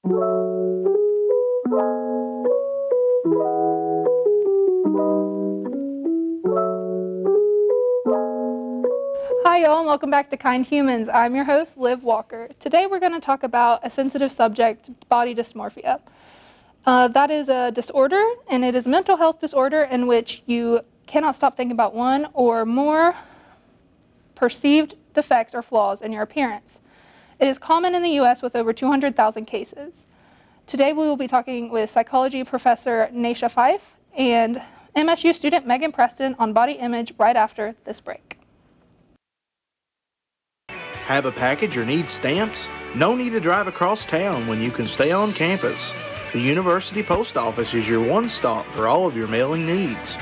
Hi y'all, and welcome back to Kind Humans. I'm your host, Liv Walker. Today we're going to talk about a sensitive subject, body dysmorphia. That is a disorder, and it is a mental health disorder in which you cannot stop thinking about one or more perceived defects or flaws in your appearance. It is common in the U.S. with over 200,000 cases. Today we will be talking with psychology professor Naisha Fife and MSU student Megan Preston on body image right after this break. Have a package or need stamps? No need to drive across town when you can stay on campus. The University Post Office is your one stop for all of your mailing needs.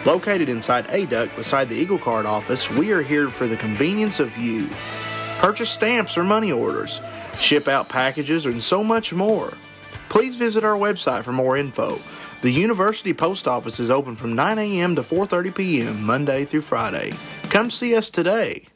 Located inside ADUC beside the Eagle Card office, we are here for the convenience of you. Purchase stamps or money orders, ship out packages, and so much more. Please visit our website for more info. The University Post Office is open from 9 a.m. to 4:30 p.m. Monday through Friday. Come see us today.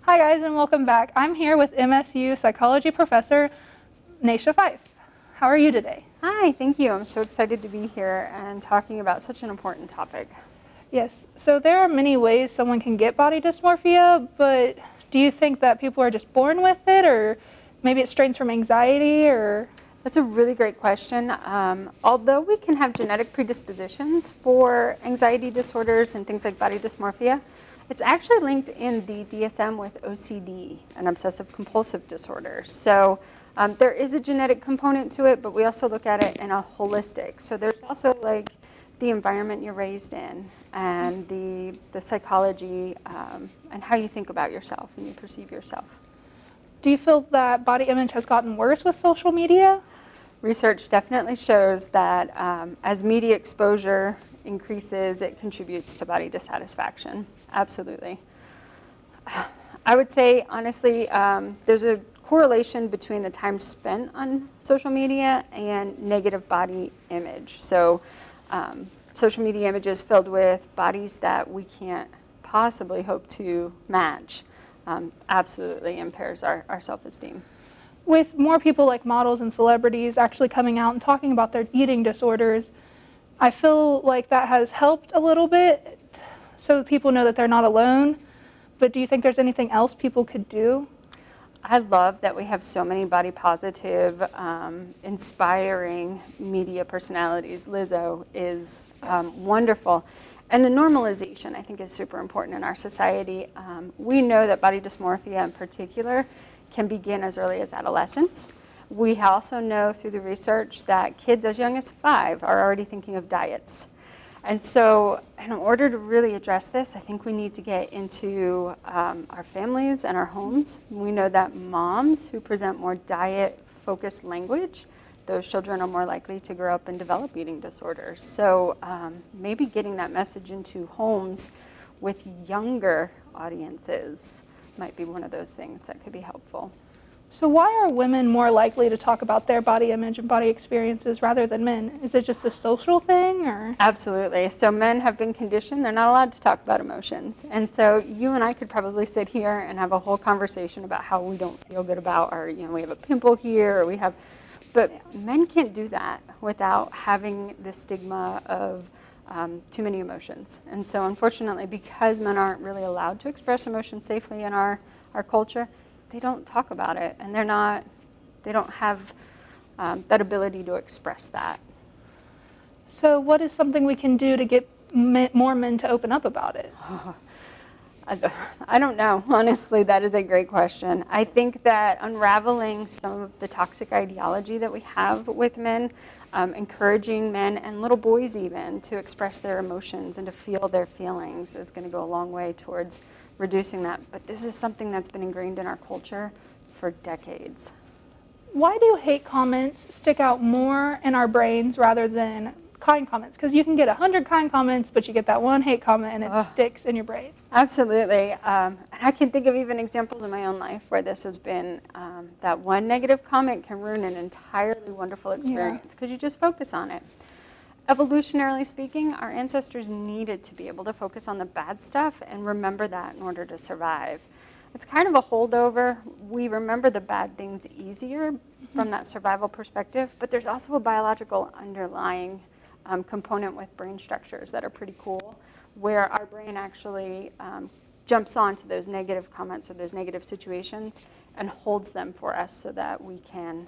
Hi guys, and welcome back. I'm here with MSU psychology professor Naisha Fife. How are you today? Hi, thank you. I'm so excited to be here and talking about such an important topic. Yes, so there are many ways someone can get body dysmorphia, but do you think that people are just born with it, or maybe it strains from anxiety, or? That's a really great question. Although we can have genetic predispositions for anxiety disorders and things like body dysmorphia, it's actually linked in the DSM with OCD and obsessive compulsive disorder. So there is a genetic component to it, but we also look at it in a holistic. So there's also like the environment you're raised in and the psychology and how you think about yourself and you perceive yourself. Do you feel that body image has gotten worse with social media? Research definitely shows that as media exposure increases, it contributes to body dissatisfaction. Absolutely. I would say, honestly, there's a correlation between the time spent on social media and negative body image. So social media images filled with bodies that we can't possibly hope to match absolutely impairs our self-esteem. With more people like models and celebrities actually coming out and talking about their eating disorders, I feel like that has helped a little bit so people know that they're not alone. But do you think there's anything else people could do? I love that we have so many body positive, inspiring media personalities. Lizzo is wonderful. And the normalization, I think, is super important in our society. We know that body dysmorphia in particular can begin as early as adolescence. We also know through the research that kids as young as 5 are already thinking of diets. And so in order to really address this, I think we need to get into our families and our homes. We know that moms who present more diet-focused language, those children are more likely to grow up and develop eating disorders. So maybe getting that message into homes with younger audiences might be one of those things that could be helpful. So why are women more likely to talk about their body image and body experiences rather than men? Is it just a social thing, or? Absolutely. So men have been conditioned, they're not allowed to talk about emotions. And so you and I could probably sit here and have a whole conversation about how we don't feel good about our, we have a pimple here, or we have, but men can't do that without having the stigma of too many emotions. And so unfortunately, because men aren't really allowed to express emotions safely in our culture, they don't talk about it, and they don't have that ability to express that. So what is something we can do to get more men to open up about it? I don't know. Honestly, that is a great question. I think that unraveling some of the toxic ideology that we have with men, encouraging men and little boys even to express their emotions and to feel their feelings is going to go a long way towards reducing that. But this is something that's been ingrained in our culture for decades. Why do hate comments stick out more in our brains rather than kind comments? Because you can get 100 kind comments, but you get that one hate comment and it sticks in your brain. Absolutely. I can think of even examples in my own life where this has been, that one negative comment can ruin an entirely wonderful experience because you just focus on it. Evolutionarily speaking, our ancestors needed to be able to focus on the bad stuff and remember that in order to survive. It's kind of a holdover. We remember the bad things easier from that survival perspective, but there's also a biological underlying component with brain structures that are pretty cool, where our brain actually jumps onto those negative comments or those negative situations and holds them for us so that we can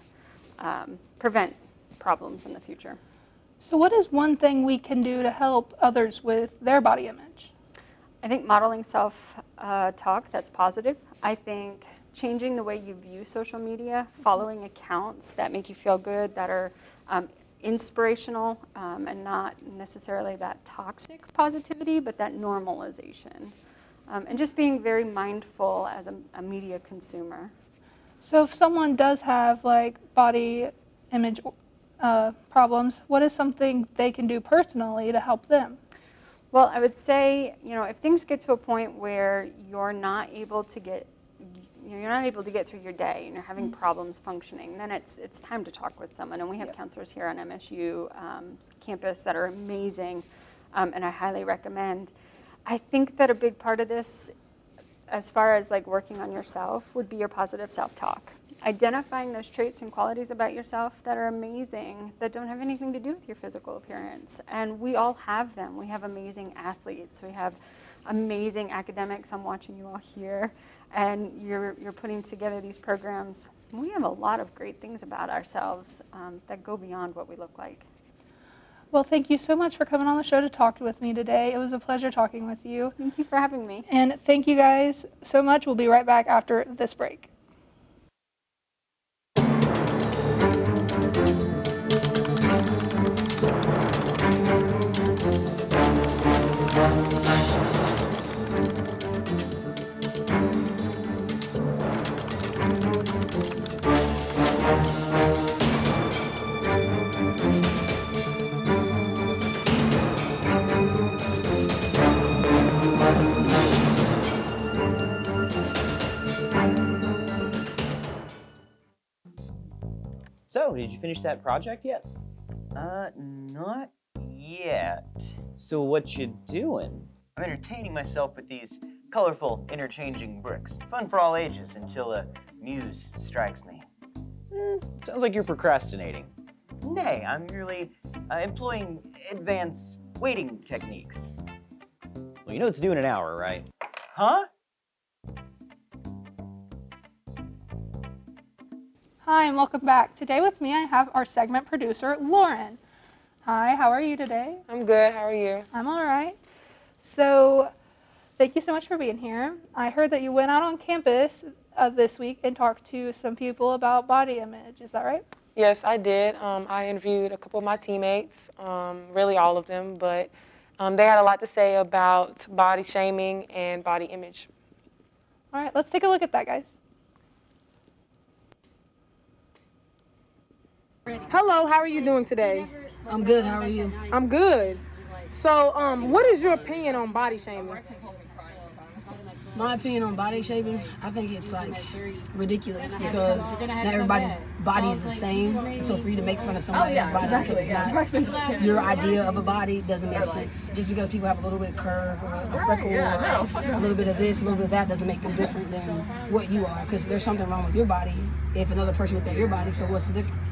prevent problems in the future. So what is one thing we can do to help others with their body image? I think modeling self-talk that's positive. I think changing the way you view social media, following accounts that make you feel good, that are inspirational and not necessarily that toxic positivity, but that normalization. And just being very mindful as a media consumer. So if someone does have like body image problems, what is something they can do personally to help them? Well, I would say, if things get to a point where you're not able to get through your day and you're having problems functioning, then it's time to talk with someone. And we have counselors here on MSU campus that are amazing, and I highly recommend. I think that a big part of this, as far as like working on yourself, would be your positive self-talk. Identifying those traits and qualities about yourself that are amazing, that don't have anything to do with your physical appearance. And we all have them. We have amazing athletes. We have amazing academics. I'm watching you all here. And you're putting together these programs. We have a lot of great things about ourselves that go beyond what we look like. Well, thank you so much for coming on the show to talk with me today. It was a pleasure talking with you. Thank you for having me. And thank you guys so much. We'll be right back after this break. So, did you finish that project yet? Not yet. So what you doing? I'm entertaining myself with these colorful, interchanging bricks. Fun for all ages until a muse strikes me. Sounds like you're procrastinating. Nay, I'm merely employing advanced waiting techniques. Well, you know it's due in an hour, right? Huh? Hi, and welcome back. Today with me, I have our segment producer, Lauren. Hi, how are you today? I'm good. How are you? I'm all right. So, thank you so much for being here. I heard that you went out on campus this week and talked to some people about body image. Is that right? Yes, I did. I interviewed a couple of my teammates, really all of them, but they had a lot to say about body shaming and body image. All right, let's take a look at that, guys. Hello, how are you doing today? I'm good, how are you? I'm good. So, what is your opinion on body shaming? My opinion on body shaming, I think it's like ridiculous because not everybody's body is the same. So for you to make fun of somebody's body because it's not your idea of a body doesn't make sense. Just because people have a little bit of curve or a freckle or a little bit of this, a little bit of that doesn't make them different than what you are. Because there's something wrong with your body if another person looked at your body, so what's the difference?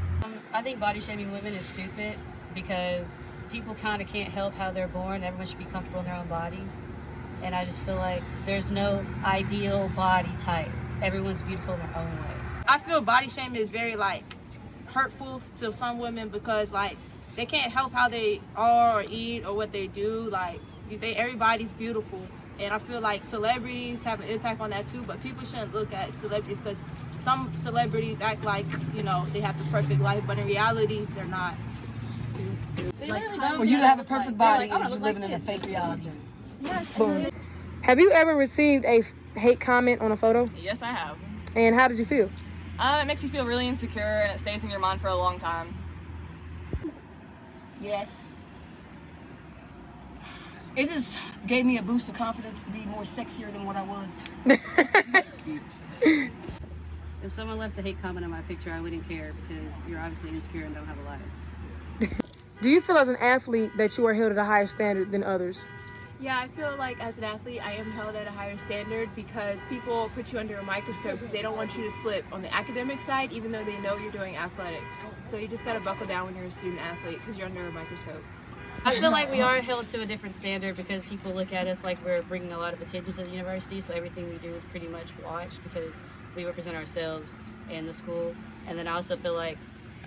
I think body shaming women is stupid because people kind of can't help how they're born. Everyone should be comfortable in their own bodies. And I just feel like there's no ideal body type. Everyone's beautiful in their own way. I feel body shaming is very hurtful to some women because they can't help how they are or eat or what they do. Everybody's beautiful And I feel like celebrities have an impact on that too, but people shouldn't look at celebrities because some celebrities act like, you know, they have the perfect life, but in reality, they're not. For you to have a perfect body is you living in a fake reality. Have you ever received a hate comment on a photo? Yes, I have. And how did you feel? It makes you feel really insecure and it stays in your mind for a long time. Yes. It just gave me a boost of confidence to be more sexier than what I was. If someone left a hate comment on my picture, I wouldn't care because you're obviously insecure and don't have a life. Do you feel as an athlete that you are held at a higher standard than others? Yeah, I feel like as an athlete, I am held at a higher standard because people put you under a microscope because they don't want you to slip on the academic side, even though they know you're doing athletics. So you just got to buckle down when you're a student athlete because you're under a microscope. I feel like we are held to a different standard because people look at us like we're bringing a lot of attention to the university, so everything we do is pretty much watched because we represent ourselves and the school. And then I also feel like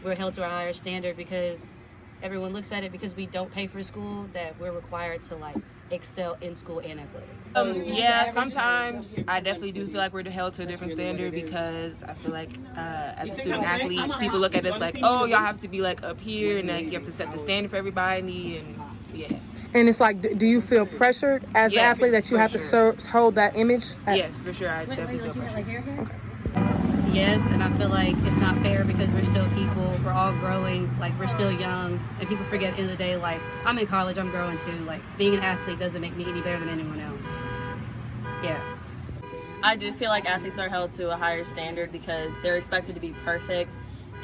we're held to a higher standard because everyone looks at it because we don't pay for school, that we're required to like excel in school and athletics. Yeah, sometimes I definitely do feel like we're held to a different standard because I feel like as a student athlete, people look at us like, oh, y'all have to be like up here and then you have to set the standard for everybody, and yeah. And it's like, do you feel pressured as an athlete that you have to hold that image? Yes, for sure. I definitely feel pressured. Yes, and I feel like it's not fair because we're still people, we're all growing, like we're still young, and people forget at the end of the day, like I'm in college, I'm growing too, like being an athlete doesn't make me any better than anyone else. Yeah. I do feel like athletes are held to a higher standard because they're expected to be perfect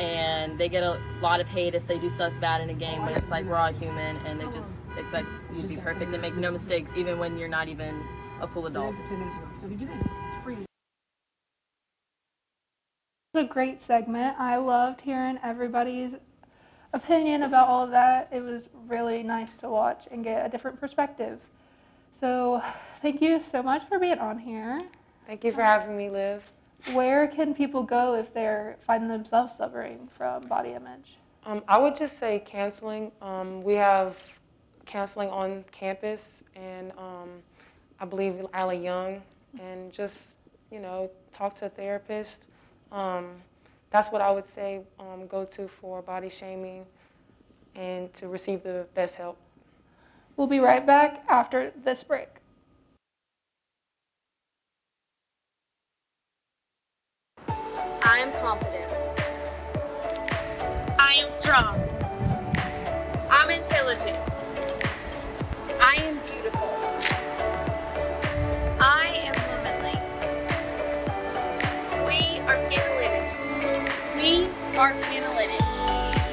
and they get a lot of hate if they do stuff bad in a game, but it's like we're all human and they just expect you to be perfect and make no mistakes even when you're not even a full adult. It was a great segment. I loved hearing everybody's opinion about all of that. It was really nice to watch and get a different perspective. So thank you so much for being on here. Thank you for having me, Liv. Where can people go if they're finding themselves suffering from body image? I would just say counseling. We have counseling on campus, and I believe Allie Young, and just, you know, talk to a therapist. That's what I would say go to for body shaming and to receive the best help. We'll be right back after this break. I am confident. I am strong. I'm intelligent. I am beautiful. I am womanly. We are Panalytic. We are Panalytic.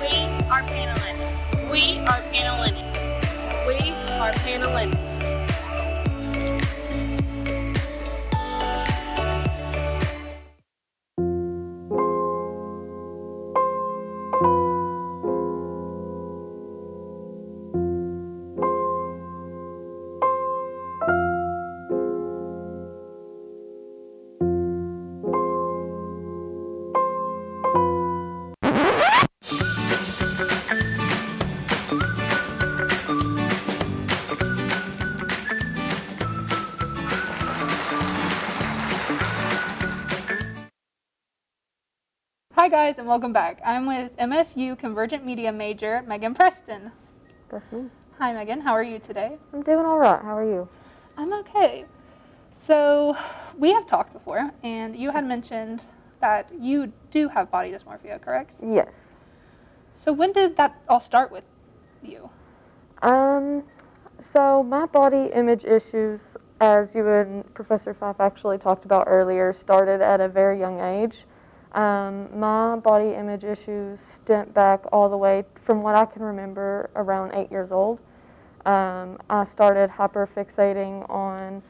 We are Panalytic. We are Panalytic. We are Panalytic. Hi guys, and welcome back. I'm with MSU Convergent Media major, Megan Preston. That's me. Hi Megan, how are you today? I'm doing all right. How are you? I'm okay. So we have talked before, and you had mentioned that you do have body dysmorphia, correct? Yes. So when did that all start with you? So my body image issues, as you and Professor Pfeif actually talked about earlier, started at a very young age. My body image issues stemmed back all the way from what I can remember around 8 years old. I started hyperfixating on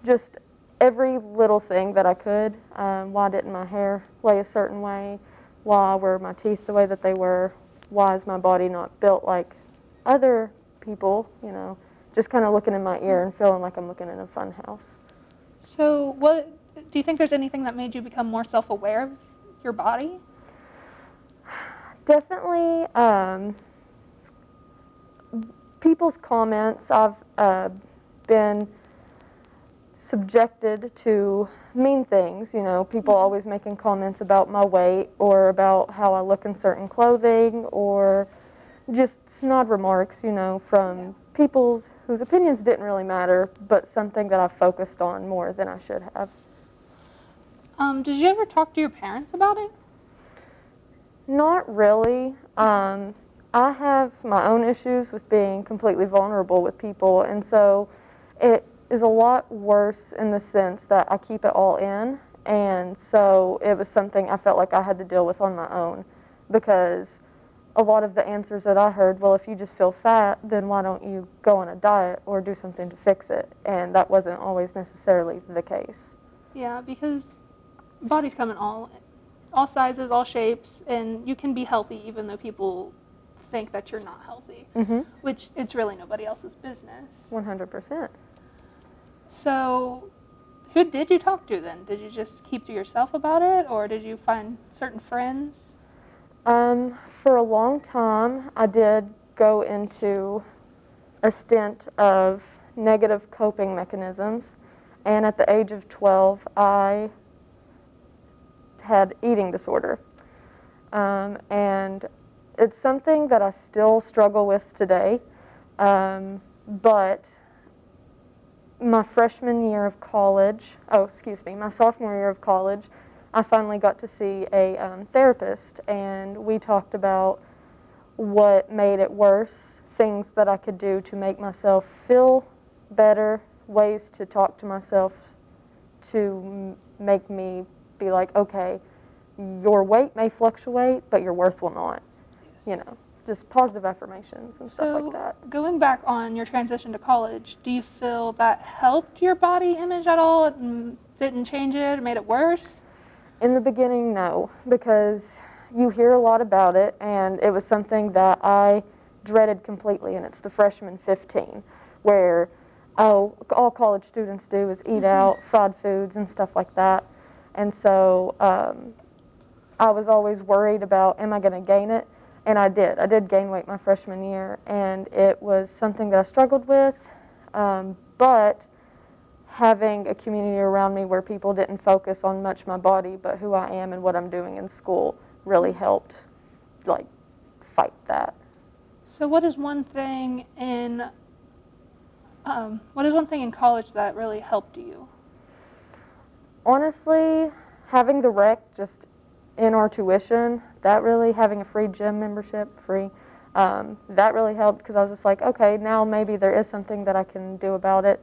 just every little thing that I could. Why didn't my hair lay a certain way? Why were my teeth the way that they were? Why is my body not built like other people, you know? Just kind of looking in my ear and feeling like I'm looking in a fun house. So what, do you think there's anything that made you become more self-aware of your body? Definitely people's comments. I've been subjected to mean things, people always making comments about my weight or about how I look in certain clothing, or just snide remarks, from people whose opinions didn't really matter, but something that I focused on more than I should have. Did you ever talk to your parents about it? Not really. I have my own issues with being completely vulnerable with people, and so it is a lot worse in the sense that I keep it all in, and so it was something I felt like I had to deal with on my own, because a lot of the answers that I heard, well, if you just feel fat, then why don't you go on a diet or do something to fix it? And that wasn't always necessarily the case. Yeah, because bodies come in all sizes, all shapes, and you can be healthy even though people think that you're not healthy, which it's really nobody else's business. 100%. So who did you talk to then? Did you just keep to yourself about it, or did you find certain friends? For a long time, I did go into a stint of negative coping mechanisms, and at the age of 12, I had eating disorder. And it's something that I still struggle with today, but my freshman year of college, my sophomore year of college, I finally got to see a therapist, and we talked about what made it worse, things that I could do to make myself feel better, ways to talk to myself to make me be like, okay, your weight may fluctuate, but your worth will not. Just positive affirmations and stuff like that. So going back on your transition to college, do you feel that helped your body image at all? It didn't change it or made it worse? In the beginning, no, because you hear a lot about it, and it was something that I dreaded completely, and it's the freshman 15, where, all college students do is eat out, fried foods, and stuff like that. And so I was always worried about, am I going to gain it? And I did. I did gain weight my freshman year, and it was something that I struggled with, but having a community around me where people didn't focus on much my body, but who I am and what I'm doing in school really helped, fight that. So what is one thing in college that really helped you? Honestly, having the rec just in our tuition, that really, having a free gym membership, that really helped, because I was just like, okay, now maybe there is something that I can do about it.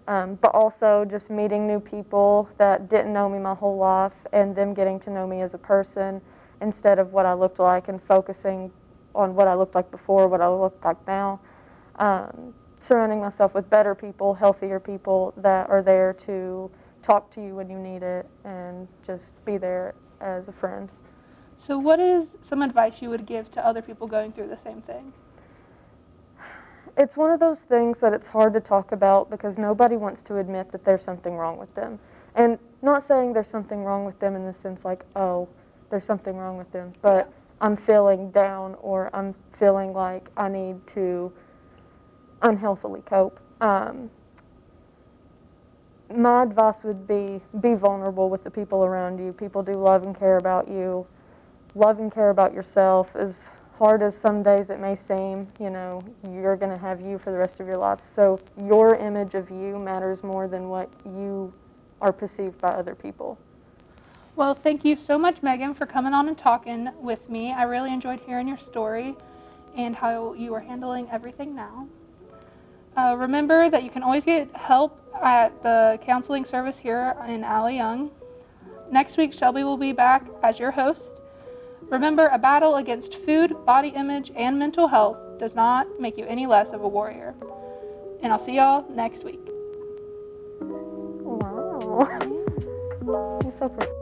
But also just meeting new people that didn't know me my whole life, and them getting to know me as a person instead of what I looked like, and focusing on what I looked like before, what I look like now. Surrounding myself with better people, healthier people that are there to talk to you when you need it, and just be there as a friend. So what is some advice you would give to other people going through the same thing? It's one of those things that it's hard to talk about, because nobody wants to admit that there's something wrong with them. And not saying there's something wrong with them in the sense like, oh, there's something wrong with them, but I'm feeling down, or I'm feeling like I need to unhealthily cope. My advice would be vulnerable with the people around you. People do love and care about you. Love and care about yourself. As hard as some days it may seem, you're going to have you for the rest of your life. So your image of you matters more than what you are perceived by other people. Well, thank you so much, Megan, for coming on and talking with me. I really enjoyed hearing your story and how you are handling everything now. Remember that you can always get help at the counseling service here in Allie Young. Next week, Shelby will be back as your host. Remember, a battle against food, body image, and mental health does not make you any less of a warrior. And I'll see y'all next week. Wow. You're so pretty.